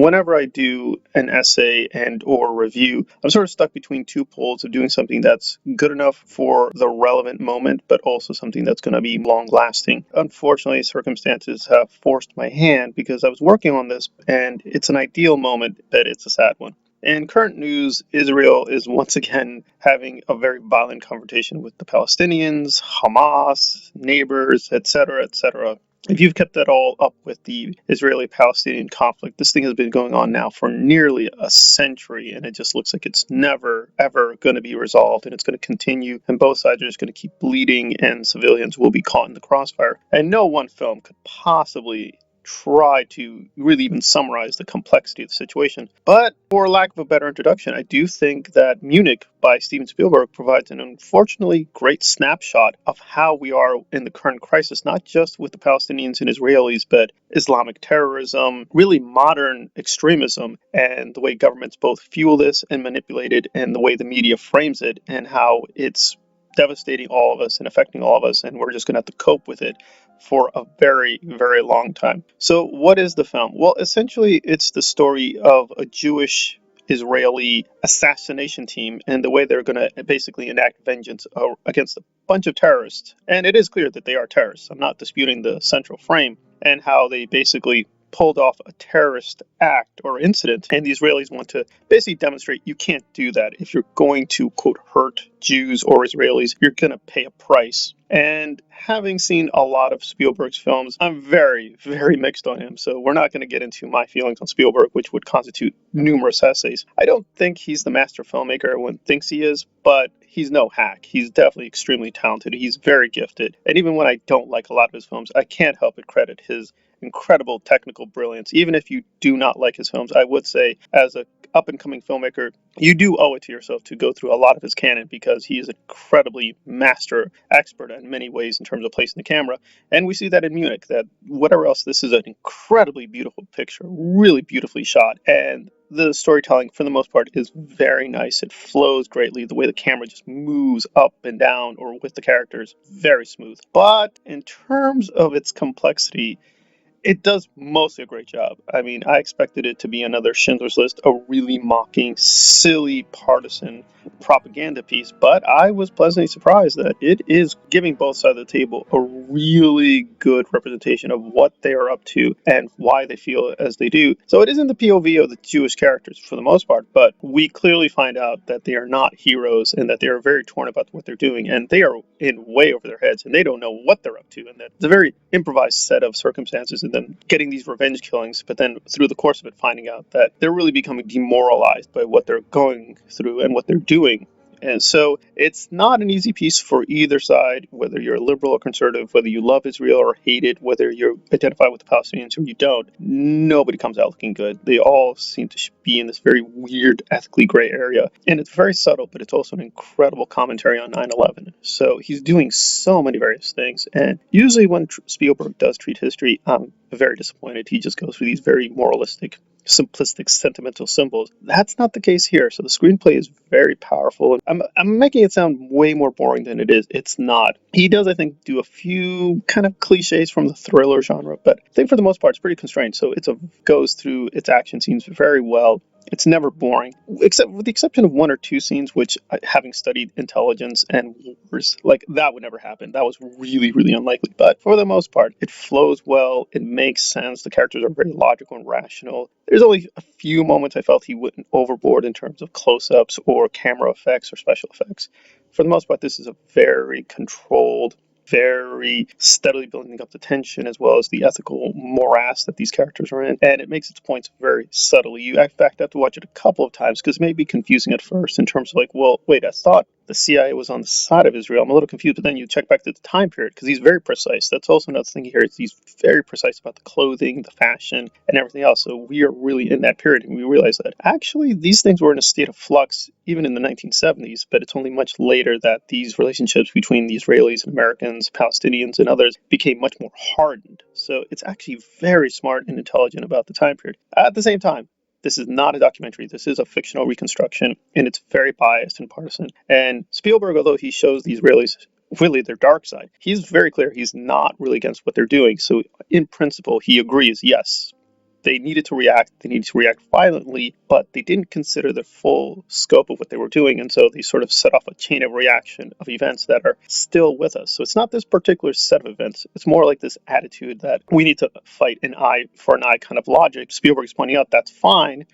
whenever I do an essay and or review, I'm sort of stuck between two poles of doing something that's good enough for the relevant moment, but also something that's going to be long lasting. Unfortunately, circumstances have forced my hand because I was working on this, and it's an ideal moment, but it's a sad one. In current news, Israel is once again having a very violent confrontation with the Palestinians, Hamas, neighbors, etc., etc. If you've kept that all up with the Israeli-Palestinian conflict, this thing has been going on now for nearly a century, and it just looks like it's never, ever going to be resolved, and it's going to continue, and both sides are just going to keep bleeding, and civilians will be caught in the crossfire. And no one film could possibly try to really even summarize the complexity of the situation. But for lack of a better introduction, I do think that Munich by Steven Spielberg provides an unfortunately great snapshot of how we are in the current crisis, not just with the Palestinians and Israelis, but Islamic terrorism, really modern extremism, and the way governments both fuel this and manipulate it, and the way the media frames it, and how it's devastating all of us and affecting all of us, and we're just going to have to cope with it for a very, very long time. So what is the film? Well, essentially, it's the story of a Jewish Israeli assassination team and the way they're going to basically enact vengeance against a bunch of terrorists. And it is clear that they are terrorists. I'm not disputing the central frame and how they basically pulled off a terrorist act or incident, and the Israelis want to basically demonstrate you can't do that. If you're going to, quote, hurt Jews or Israelis, you're going to pay a price. And having seen a lot of Spielberg's films, I'm very, very mixed on him. So we're not going to get into my feelings on Spielberg, which would constitute numerous essays. I don't think he's the master filmmaker everyone thinks he is, but he's no hack. He's definitely extremely talented. He's very gifted. And even when I don't like a lot of his films, I can't help but credit his incredible technical brilliance. Even if you do not like his films, I would say as a up-and-coming filmmaker, you do owe it to yourself to go through a lot of his canon because he is an incredibly master expert in many ways in terms of placing the camera. And we see that in Munich, that whatever else, this is an incredibly beautiful picture, really beautifully shot. And the storytelling, for the most part, is very nice. It flows greatly. The way the camera just moves up and down or with the characters, very smooth. But in terms of its complexity, it does mostly a great job. I mean, I expected it to be another Schindler's List, a really mocking, silly, partisan propaganda piece, but I was pleasantly surprised that it is giving both sides of the table a really good representation of what they are up to and why they feel as they do. So it isn't the POV of the Jewish characters for the most part, but we clearly find out that they are not heroes and that they are very torn about what they're doing, and they are in way over their heads and they don't know what they're up to, and that it's a very improvised set of circumstances and then getting these revenge killings, but then through the course of it finding out that they're really becoming demoralized by what they're going through and what they're doing. And so it's not an easy piece for either side, whether you're a liberal or conservative, whether you love Israel or hate it, whether you identify with the Palestinians or you don't. Nobody comes out looking good. They all seem to be in this very weird, ethically gray area. And it's very subtle, but it's also an incredible commentary on 9/11. So he's doing so many various things. And usually when Spielberg does treat history, I'm very disappointed. He just goes through these very moralistic, simplistic, sentimental symbols. That's not the case here. So the screenplay is very powerful. I'm making it sound way more boring than it is. It's not. He does, I think, do a few kind of cliches from the thriller genre, but I think for the most part, it's pretty constrained. So it goes through its action scenes very well. It's never boring, except with the exception of one or two scenes, which, having studied intelligence and wars, like that would never happen. That was really, really unlikely. But for the most part, it flows well. It makes sense. The characters are very logical and rational. There's only a few moments I felt he went overboard in terms of close-ups or camera effects or special effects. For the most part, this is a very controlled, very steadily building up the tension as well as the ethical morass that these characters are in. And it makes its points very subtly. You, in fact, have to watch it a couple of times because it may be confusing at first in terms of like, well, wait, I thought the CIA was on the side of Israel. I'm a little confused, but then you check back to the time period because he's very precise. That's also another thing here. He's very precise about the clothing, the fashion, and everything else. So we are really in that period, and we realize that actually these things were in a state of flux even in the 1970s, but it's only much later that these relationships between the Israelis and Americans, Palestinians, and others became much more hardened. So it's actually very smart and intelligent about the time period. At the same time, this is not a documentary. This is a fictional reconstruction, and it's very biased and partisan. And Spielberg, although he shows the Israelis really their dark side, he's very clear he's not really against what they're doing. So in principle, he agrees, yes, They needed to react. They needed to react violently, but they didn't consider the full scope of what they were doing. And so they sort of set off a chain of reaction of events that are still with us. So it's not this particular set of events. It's more like this attitude that we need to fight an eye for an eye kind of logic. Spielberg's pointing out that's fine.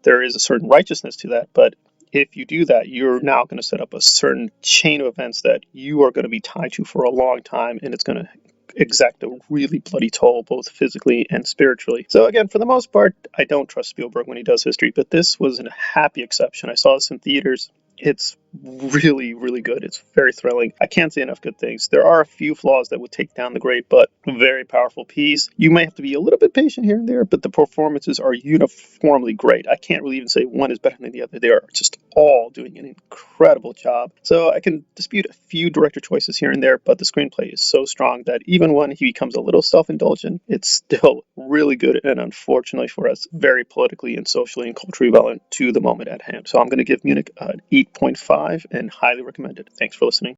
There is a certain righteousness to that, but if you do that, you're now going to set up a certain chain of events that you are going to be tied to for a long time, and it's going to exact a really bloody toll, both physically and spiritually. So again, for the most part, I don't trust Spielberg when he does history, but this was a happy exception. I saw this in theaters. It's really, really good. It's very thrilling. I can't say enough good things. There are a few flaws that would take down the great, but a very powerful piece. You may have to be a little bit patient here and there, but the performances are uniformly great. I can't really even say one is better than the other. They are just all doing an incredible job. So I can dispute a few director choices here and there, but the screenplay is so strong that even when he becomes a little self-indulgent, it's still really good, and unfortunately for us, very politically and socially and culturally relevant to the moment at hand. So I'm going to give Munich an 8.5 and highly recommend it. Thanks for listening.